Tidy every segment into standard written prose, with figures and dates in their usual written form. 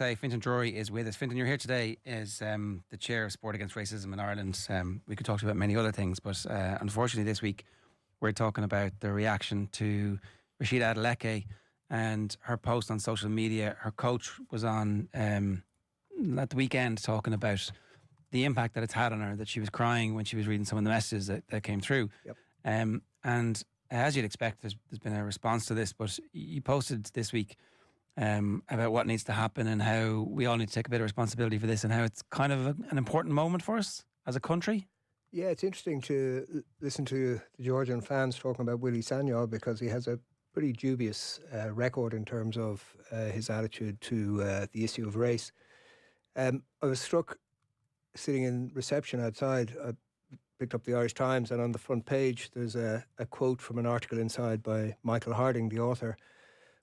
Today, Fintan Drury is with us. Fintan, you're here today as the chair of Sport Against Racism in Ireland. We could talk about many other things, but unfortunately this week we're talking about the reaction to Rashida Adeleke and her post on social media. Her coach was on at the weekend talking about the impact that it's had on her, that she was crying when she was reading some of the messages that came through. Yep. And as you'd expect, there's been a response to this, but you posted this week about what needs to happen and how we all need to take a bit of responsibility for this and how it's kind of an important moment for us as a country. Yeah, it's interesting to listen to the Georgian fans talking about Willie Sagnol because he has a pretty dubious record in terms of his attitude to the issue of race. I was struck sitting in reception outside. I picked up the Irish Times, and on the front page there's a quote from an article inside by Michael Harding, the author,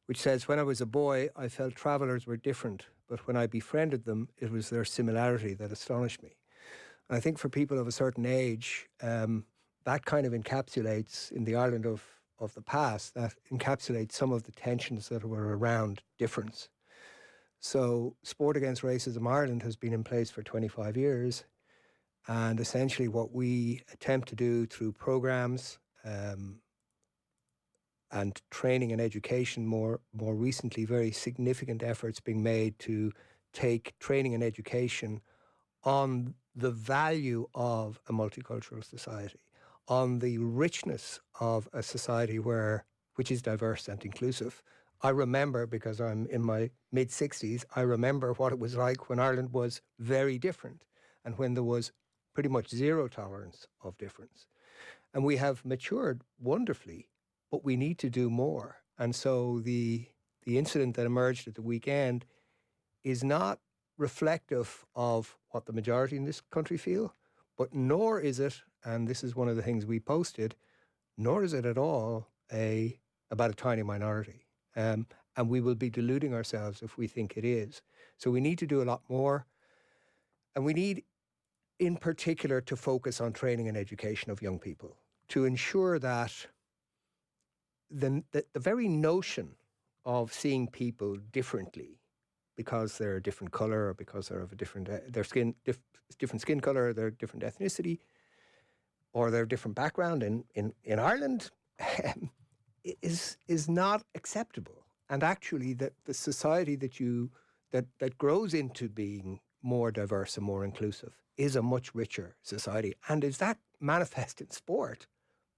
which says, "When I was a boy, I felt travellers were different, but when I befriended them, it was their similarity that astonished me." And I think for people of a certain age, that kind of encapsulates, in the Ireland of the past, that encapsulates some of the tensions that were around difference. So Sport Against Racism Ireland has been in place for 25 years, and essentially what we attempt to do through programmes, and training and education, more recently, very significant efforts being made to take training and education on the value of a multicultural society, on the richness of a society which is diverse and inclusive. I remember, because I'm in my mid-60s, I remember what it was like when Ireland was very different and when there was pretty much zero tolerance of difference. And we have matured wonderfully, but we need to do more. And so the incident that emerged at the weekend is not reflective of what the majority in this country feel, but nor is it, and this is one of the things we posted, nor is it at all about a tiny minority. And we will be deluding ourselves if we think it is. So we need to do a lot more. And we need, in particular, to focus on training and education of young people to ensure that the very notion of seeing people differently because they're a different colour or because they're of a different different skin colour, they're different ethnicity, or they're different background in Ireland is not acceptable. And actually, that the society that grows into being more diverse and more inclusive is a much richer society. And is that manifest in sport?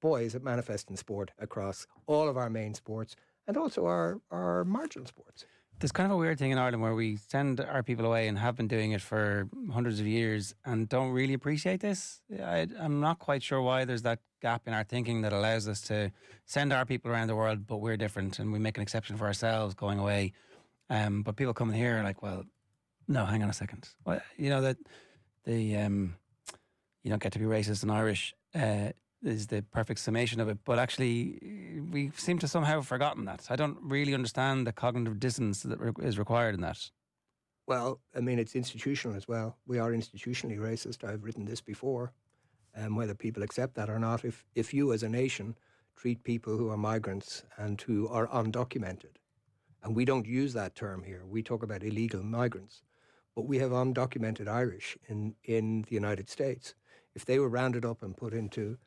Boy, is it manifest in sport across all of our main sports and also our marginal sports. There's kind of a weird thing in Ireland where we send our people away and have been doing it for hundreds of years and don't really appreciate this. I'm not quite sure why there's that gap in our thinking that allows us to send our people around the world, but we're different and we make an exception for ourselves going away. But people coming here are like, well, no, hang on a second. Well, you know that you don't get to be racist and Irish is the perfect summation of it. But actually, we seem to somehow have forgotten that. I don't really understand the cognitive dissonance that is required in that. Well, I mean, it's institutional as well. We are institutionally racist. I've written this before. Whether people accept that or not, if you as a nation treat people who are migrants and who are undocumented, and we don't use that term here, we talk about illegal migrants, but we have undocumented Irish in the United States. If they were rounded up and put into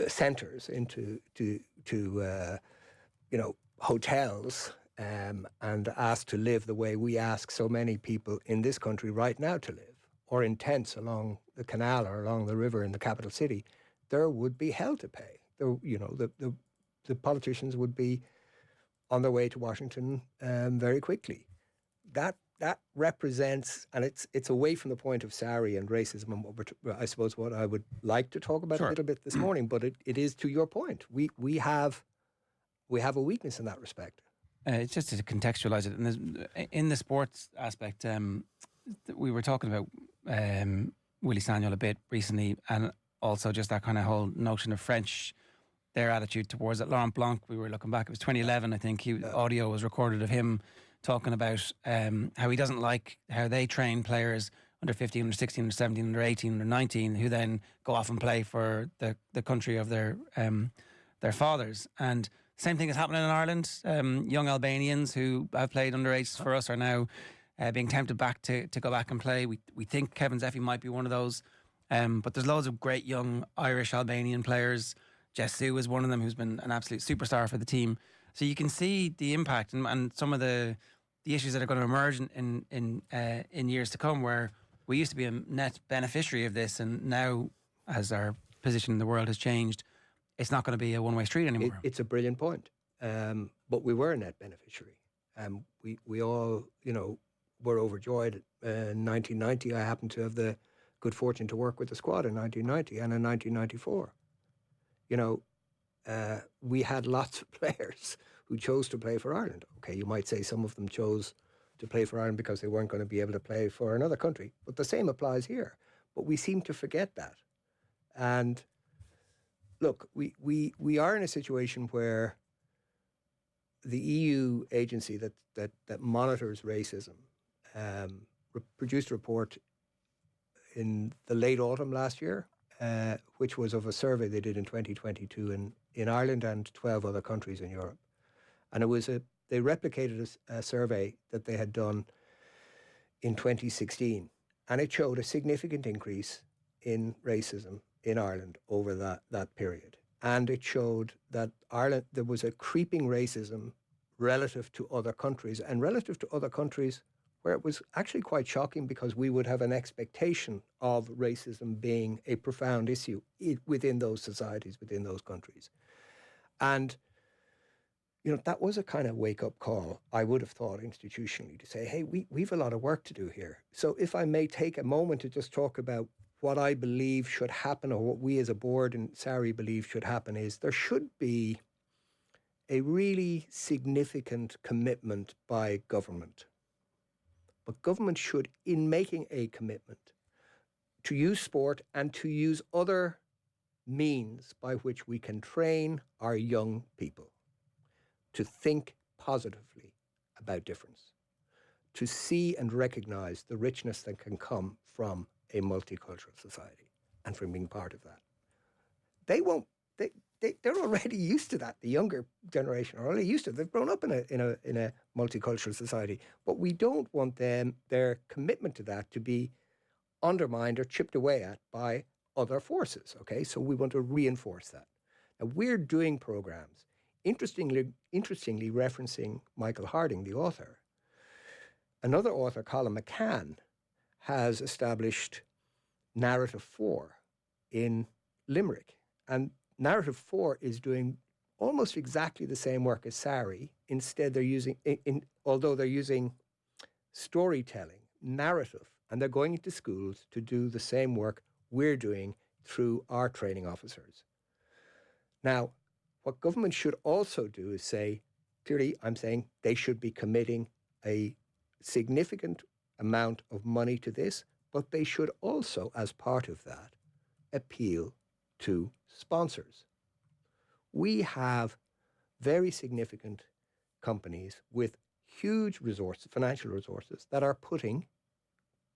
centres, into hotels, and asked to live the way we ask so many people in this country right now to live, or in tents along the canal or along the river in the capital city, there would be hell to pay. The politicians would be on their way to Washington very quickly. That represents, and it's away from the point of Sari and racism and I suppose what I would like to talk about a little bit this morning, but it is to your point. We have a weakness in that respect. It's just to contextualise it. And in the sports aspect, we were talking about Willie Sagnol a bit recently, and also just that kind of whole notion of French, their attitude towards it. Laurent Blanc, we were looking back, it was 2011, I think, audio was recorded of him talking about how he doesn't like how they train players under 15, under 16, under 17, under 18, under 19, who then go off and play for the country of their fathers. And Same thing is happening in Ireland. Young Albanians who have played underage for us are now being tempted back to go back and play. We think Kevin Zeffy might be one of those. But there's loads of great young Irish Albanian players. Jess Sue is one of them, who's been an absolute superstar for the team. So you can see the impact and some of the issues that are going to emerge in years to come, where we used to be a net beneficiary of this, and now, as our position in the world has changed, it's not going to be a one-way street anymore. It's a brilliant point. But we were a net beneficiary. We all, were overjoyed. In 1990, I happened to have the good fortune to work with the squad in 1990 and in 1994. We had lots of players who chose to play for Ireland. Okay, you might say some of them chose to play for Ireland because they weren't going to be able to play for another country. But the same applies here. But we seem to forget that. And look, we are in a situation where the EU agency that monitors racism produced a report in the late autumn last year, which was of a survey they did in 2022 in Ireland and 12 other countries in Europe. And they replicated a survey that they had done in 2016. And it showed a significant increase in racism in Ireland over that period. And it showed that Ireland, there was a creeping racism relative to other countries, and relative to other countries where it was actually quite shocking, because we would have an expectation of racism being a profound issue within those societies, within those countries. And that was a kind of wake-up call, I would have thought, institutionally, to say, hey, we've a lot of work to do here. So if I may take a moment to just talk about what I believe should happen, or what we as a board in SARI believe should happen, is there should be a really significant commitment by government. But government should, in making a commitment to use sport and to use other means by which we can train our young people to think positively about difference, to see and recognize the richness that can come from a multicultural society and from being part of that. They're already used to that. The younger generation are already used to it. They've grown up in a multicultural society, but we don't want their commitment to that to be undermined or chipped away at by other forces. Okay, so we want to reinforce that. Now, we're doing programs. Interestingly, referencing Michael Harding, the author, another author, Colin McCann, has established Narrative 4 in Limerick. And Narrative 4 is doing almost exactly the same work as SARI. Instead, they're using, although they're using storytelling, narrative, and they're going into schools to do the same work we're doing through our training officers. Now, what government should also do is say, clearly, I'm saying they should be committing a significant amount of money to this, but they should also, as part of that, appeal to sponsors. We have very significant companies with huge resources, financial resources, that are putting,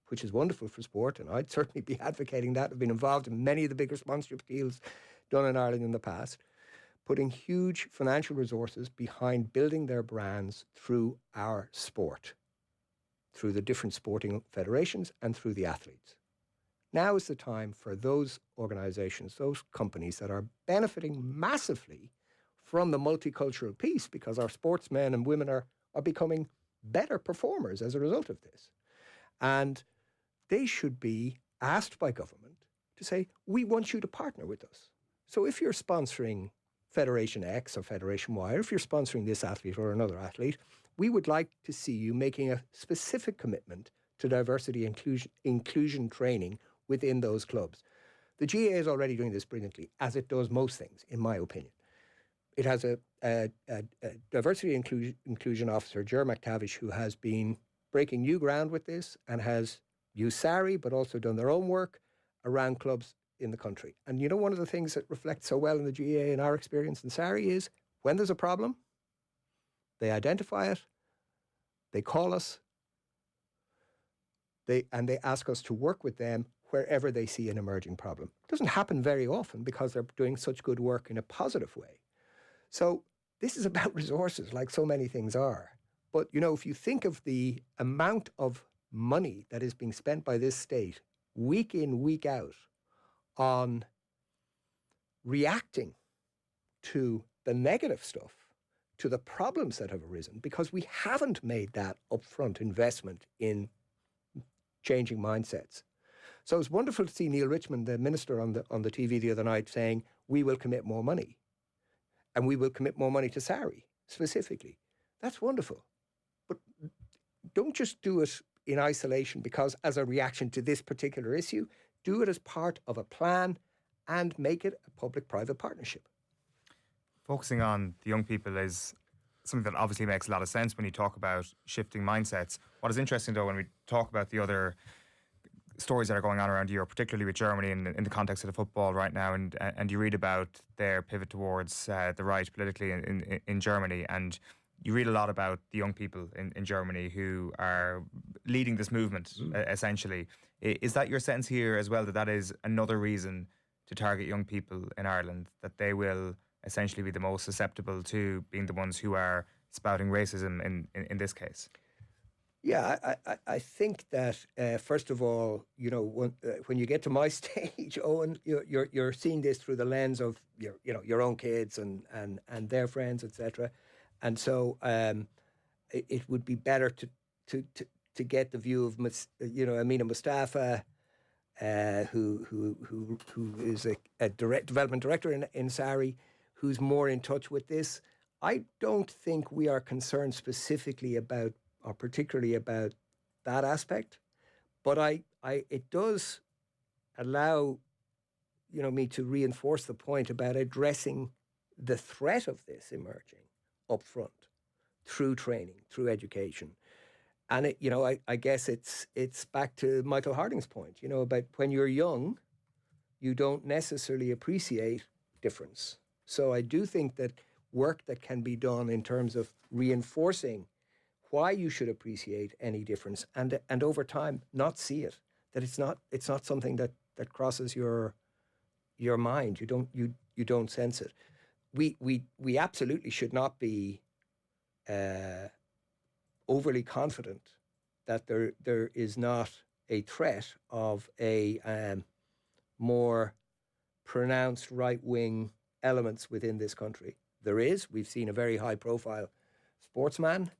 which is wonderful for sport, and I'd certainly be advocating that. I've been involved in many of the bigger sponsorship deals done in Ireland in the past, putting huge financial resources behind building their brands through our sport, through the different sporting federations and through the athletes. Now is the time for those organizations, those companies that are benefiting massively from the multicultural piece, because our sportsmen and women are becoming better performers as a result of this. And they should be asked by government to say, we want you to partner with us. So if you're sponsoring Federation X or Federation Y, or if you're sponsoring this athlete or another athlete, we would like to see you making a specific commitment to diversity inclusion training within those clubs. The GAA is already doing this brilliantly, as it does most things, in my opinion. It has a diversity inclusion officer, Ger McTavish, who has been breaking new ground with this and has used SARI, but also done their own work around clubs in the country. And you know, one of the things that reflects so well in the GAA in our experience in SARI is when there's a problem, they identify it, they call us, and they ask us to work with them wherever they see an emerging problem. It doesn't happen very often because they're doing such good work in a positive way. So this is about resources, like so many things are. But, you know, if you think of the amount of money that is being spent by this state week in, week out on reacting to the negative stuff, to the problems that have arisen, because we haven't made that upfront investment in changing mindsets. So it's wonderful to see Neil Richmond, the minister, on the TV the other night saying, we will commit more money. And we will commit more money to SARI, specifically. That's wonderful. But don't just do it in isolation because as a reaction to this particular issue. Do it as part of a plan and make it a public-private partnership. Focusing on the young people is something that obviously makes a lot of sense when you talk about shifting mindsets. What is interesting, though, when we talk about the other stories that are going on around Europe, particularly with Germany in the context of the football right now, and you read about their pivot towards the right politically in Germany, and you read a lot about the young people in Germany who are leading this movement, essentially. Is that your sense here as well, that is another reason to target young people in Ireland, that they will essentially be the most susceptible to being the ones who are spouting racism in this case? Yeah, I think that first of all, you know, when you get to my stage, Owen, you're seeing this through the lens of your own kids and their friends, etc. And so it would be better to get the view of Amina Mustafa, who is a development director in SARI, who's more in touch with this. I don't think we are concerned specifically about, or particularly about, that aspect, but it does allow me to reinforce the point about addressing the threat of this emerging up front through training, through education. And I guess it's back to Michael Harding's point, about when you're young, you don't necessarily appreciate difference. So I do think that work that can be done in terms of reinforcing why you should appreciate any difference, and over time not see it, that it's not something that crosses your mind. You don't sense it. We absolutely should not be overly confident that there is not a threat of a more pronounced right-wing elements within this country. There is. We've seen a very high-profile sportsman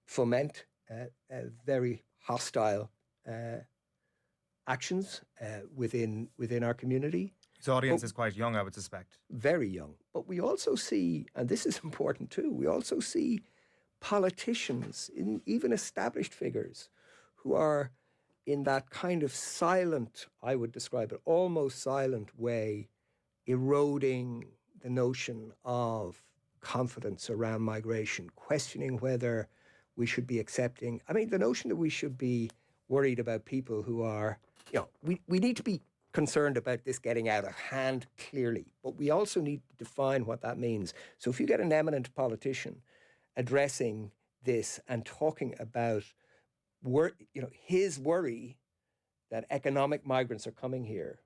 foment very hostile actions within our community. His audience is quite young, I would suspect. Very young. But we also see, and this is important too, we also see politicians, even established figures, who are in that kind of silent, I would describe it, almost silent way, eroding the notion of confidence around migration, questioning whether we should be accepting. I mean, the notion that we should be worried about people who are, we need to be concerned about this getting out of hand, clearly, but we also need to define what that means. So if you get an eminent politician addressing this and talking about his worry that economic migrants are coming here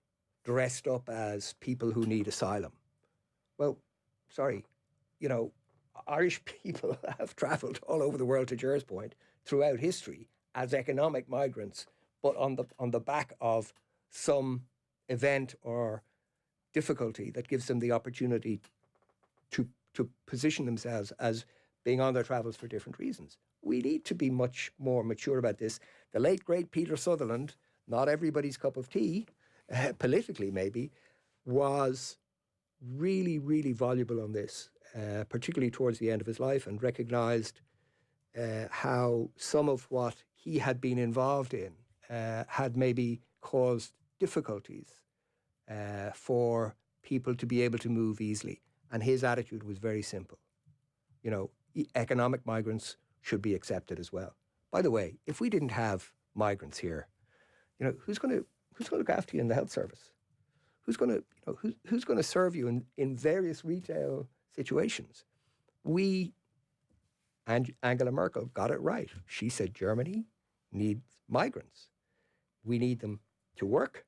dressed up as people who need asylum. Well, sorry, Irish people have travelled all over the world, to Ger's point, throughout history as economic migrants, but on the back of some event or difficulty that gives them the opportunity to position themselves as being on their travels for different reasons. We need to be much more mature about this. The late, great Peter Sutherland, not everybody's cup of tea, politically maybe, was really, really valuable on this, particularly towards the end of his life, and recognised how some of what he had been involved in had maybe caused difficulties for people to be able to move easily. And his attitude was very simple. Economic migrants should be accepted as well. By the way, if we didn't have migrants here, who's going to look after you in the health service? Who's going to serve you in various retail situations? Angela Merkel got it right. She said Germany needs migrants. We need them to work.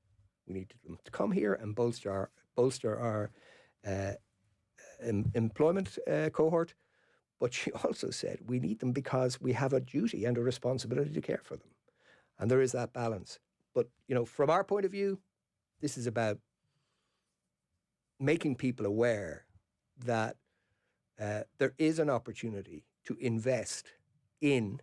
We need them to come here and bolster our employment cohort. But she also said we need them because we have a duty and a responsibility to care for them. And there is that balance. But, from our point of view, this is about making people aware that there is an opportunity to invest in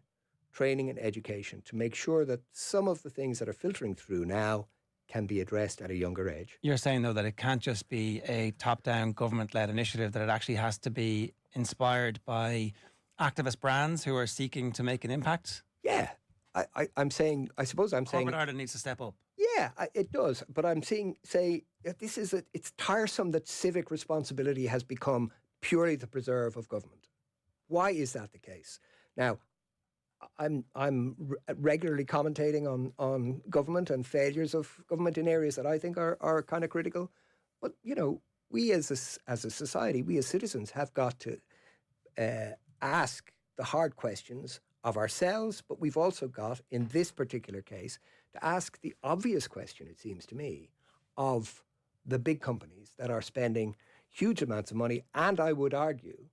training and education to make sure that some of the things that are filtering through now can be addressed at a younger age. You're saying, though, that it can't just be a top-down government-led initiative, that it actually has to be inspired by activist brands who are seeking to make an impact? Yeah. I'm saying, Corporate Ireland needs to step up. Yeah, it does. But I'm saying, it's tiresome that civic responsibility has become purely the preserve of government. Why is that the case? Now, I'm regularly commentating on government and failures of government in areas that I think are kind of critical. But, we as a society, we as citizens have got to ask the hard questions of ourselves, but we've also got, in this particular case, to ask the obvious question, it seems to me, of the big companies that are spending huge amounts of money. And I would argue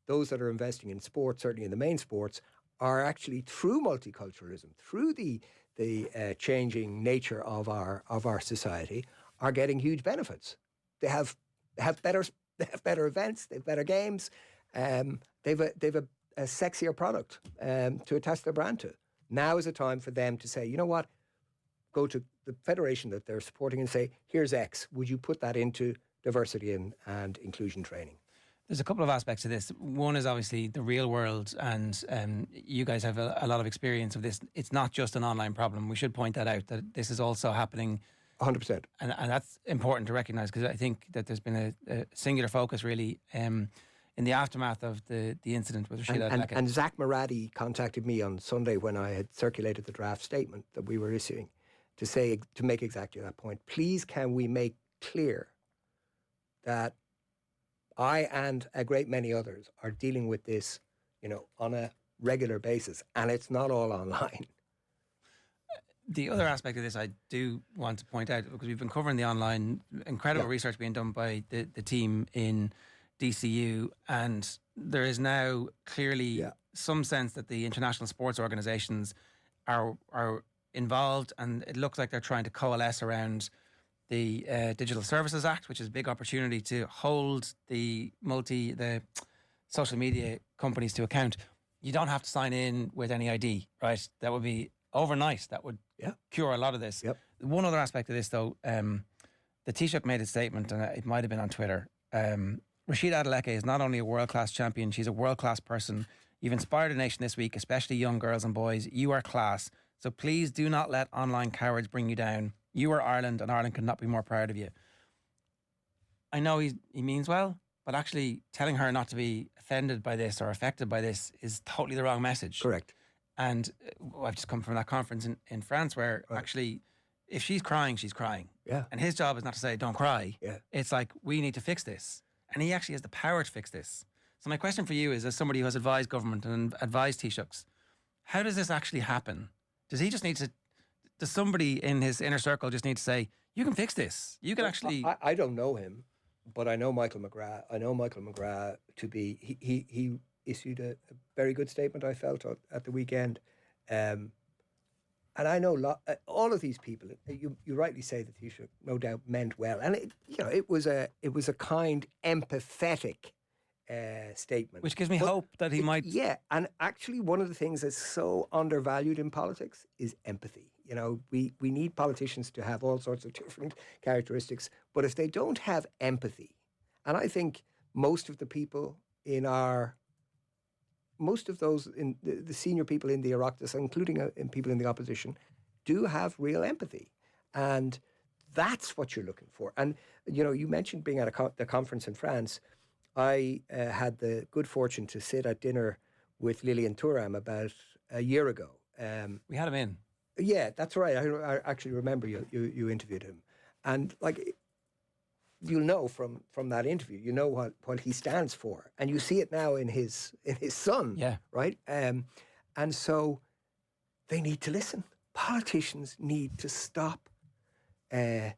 those that are investing in sports, certainly in the main sports, are actually, through multiculturalism, through the changing nature of our society, are getting huge benefits. They have better events, they have better games, they've a sexier product to attach their brand to. Now is a time for them to say, you know what, go to the federation that they're supporting and say, here's X, would you put that into diversity and inclusion training? There's a couple of aspects to this. One is obviously the real world, and you guys have a lot of experience of this. It's not just an online problem. We should point that out, that this is also happening 100%. And that's important to recognise, because I think that there's been a singular focus really in the aftermath of the incident with Rashida Adlakha. And Zach Maradi contacted me on Sunday when I had circulated the draft statement that we were issuing to make exactly that point. Please, can we make clear that I and a great many others are dealing with this, on a regular basis, and it's not all online. The other aspect of this I do want to point out, because we've been covering the online, incredible research being done by the team in DCU, and there is now clearly some sense that the international sports organisations are involved, and it looks like they're trying to coalesce around the Digital Services Act, which is a big opportunity to hold the social media companies to account. You don't have to sign in with any ID, right? That would be overnight. That would cure a lot of this. Yep. One other aspect of this, though, the Taoiseach made a statement, and it might have been on Twitter. Rashida Adlakha is not only a world-class champion, she's a world-class person. You've inspired a nation this week, especially young girls and boys. You are class. So please do not let online cowards bring you down. You are Ireland, and Ireland could not be more proud of you. I know he means well, but actually telling her not to be offended by this or affected by this is totally the wrong message. Correct. And I've just come from that conference in France where actually, if she's crying, she's crying. Yeah. And his job is not to say, don't cry. Yeah. It's like, we need to fix this. And he actually has the power to fix this. So my question for you is, as somebody who has advised government and advised Taoiseachs, how does this actually happen? Does he just need to, does somebody in his inner circle just need to say, you can fix this? You can actually... I don't know him, but I know Michael McGrath. I know Michael McGrath to be... He issued a very good statement, I felt, at the weekend. And I know all of these people, you rightly say that Taoiseach no doubt meant well. And it was a kind, empathetic statement. Which gives me hope that he might... Yeah, and actually one of the things that's so undervalued in politics is empathy. We need politicians to have all sorts of different characteristics, but if they don't have empathy, and I think most of those in the senior people in the Oireachtas, including in people in the opposition, do have real empathy. And that's what you're looking for. And, you mentioned being at the conference in France. I had the good fortune to sit at dinner with Lillian Thuram about a year ago. We had him in. Yeah, that's right. I actually remember you interviewed him. And you'll know from that interview, what he stands for. And you see it now in his son. Yeah. Right? And so they need to listen. Politicians need to stop this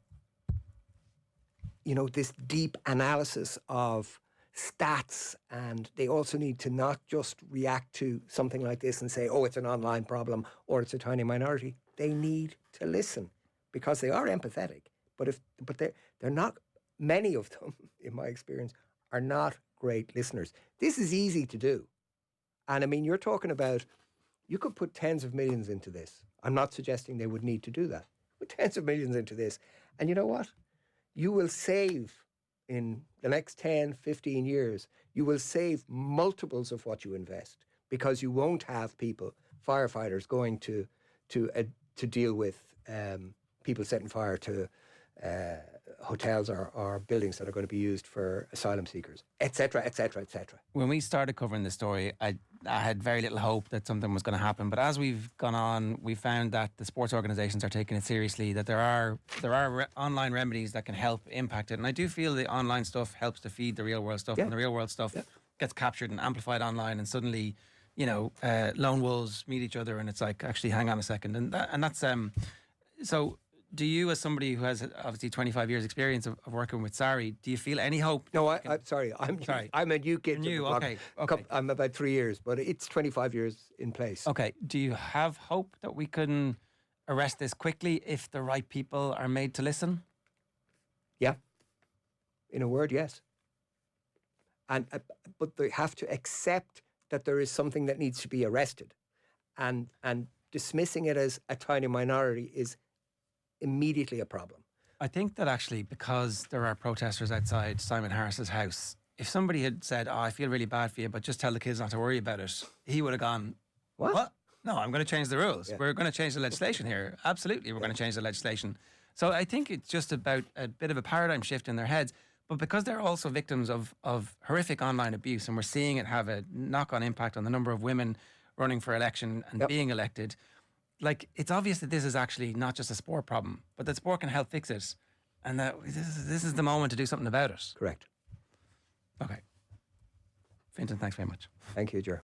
deep analysis of stats, and they also need to not just react to something like this and say, oh, it's an online problem or it's a tiny minority. They need to listen because they are empathetic. But they're not, many of them, in my experience, are not great listeners. This is easy to do. And I mean, you're talking about, you could put tens of millions into this. I'm not suggesting they would need to do that. Put tens of millions into this. And you know what? You will save, in the next 10, 15 years, you will save multiples of what you invest, because you won't have people, firefighters, going to deal with people setting fire to hotels or buildings that are going to be used for asylum seekers, etc., etc., etc. When we started covering this story, I had very little hope that something was going to happen. But as we've gone on, we found that the sports organisations are taking it seriously, that there are online remedies that can help impact it. And I do feel the online stuff helps to feed the real world stuff, and the real world stuff gets captured and amplified online, and suddenly, lone wolves meet each other, and it's like, actually, hang on a second. And that's so. Do you, as somebody who has obviously 25 years experience of working with SARI, do you feel any hope? No, I'm sorry. I'm a new kid. New, okay. I'm about 3 years, but it's 25 years in place. Okay. Do you have hope that we can arrest this quickly if the right people are made to listen? Yeah. In a word, yes. And but they have to accept that there is something that needs to be arrested, and dismissing it as a tiny minority is immediately a problem. I think that actually, because there are protesters outside Simon Harris's house, if somebody had said, I feel really bad for you, but just tell the kids not to worry about it, he would have gone, what? No, I'm going to change the rules. Yeah. We're going to change the legislation here. Absolutely, we're going to change the legislation. So I think it's just about a bit of a paradigm shift in their heads. But because they're also victims of horrific online abuse, and we're seeing it have a knock-on impact on the number of women running for election and being elected, like, it's obvious that this is actually not just a sport problem, but that sport can help fix it, and that this is the moment to do something about it. Correct. Okay. Fintan, thanks very much. Thank you, Ger.